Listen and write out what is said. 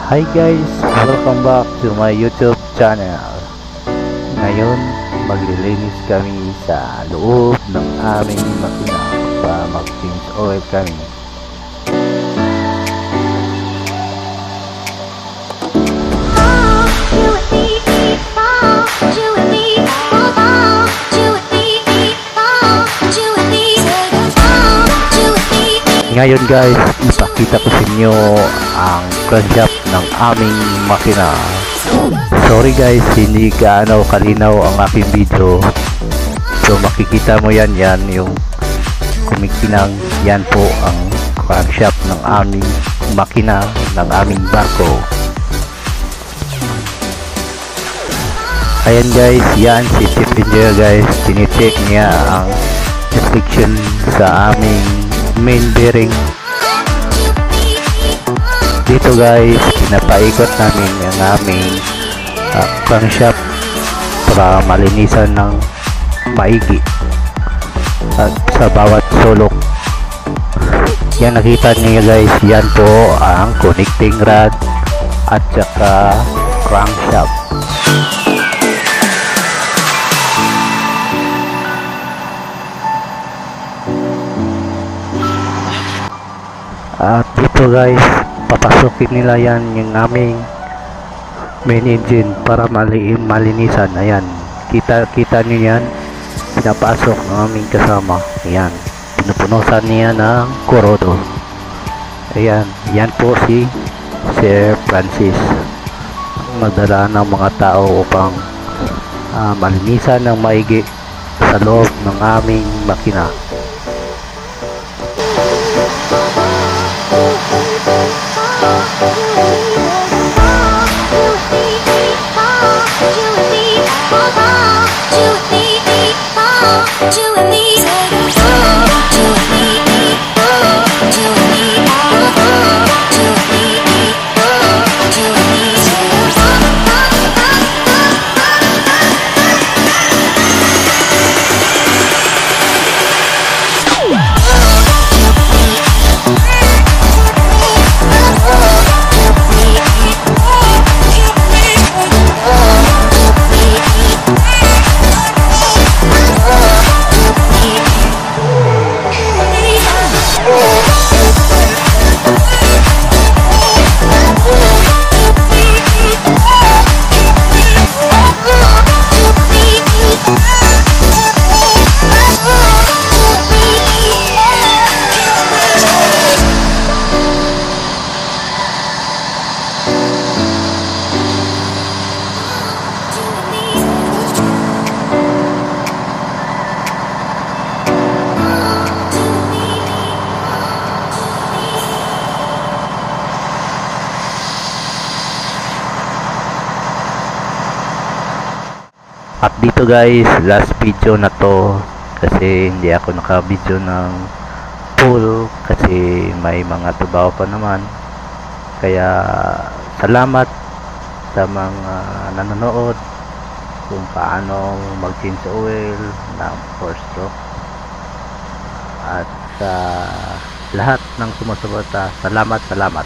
Hi guys, welcome back to my YouTube channel. Ngayon, maglilinis kami sa loob ng aming makina para mag-change oil kami. Ngayon guys, ipakita ko sa inyo ang crankshaft ng aming makina. Sorry guys, hindi gaano kalinaw ang aking video. So makikita mo yan yung kumikinang. Yan po ang crankshaft ng aming makina, ng aming barko. Ayan guys, yan si chief engineer guys, tinicheck niya ang reflection sa aming main bearing. Dito guys, pinapaikot namin ang aming crankshaft para malinisan ng maigi at sa bawat sulok. Yan, nakita niyo guys, yan po ang connecting rod at saka crankshaft. At dito guys, papasukin nila yan yung aming main engine para malinisan. Ayan, kita niyo yan, pinapasok ng aming kasama. Ayan, pinupunusan niya ng korodo. Ayan, yan po si Sir Francis, madala ng mga tao upang malinisan ng maigi sa loob ng aming makina. At dito guys, last video na to kasi hindi ako naka-video ng full kasi may mga trabaho pa naman. Kaya salamat sa mga nanonood kung paano mag-change oil ng 4-stroke, at sa lahat ng sumusuporta, salamat.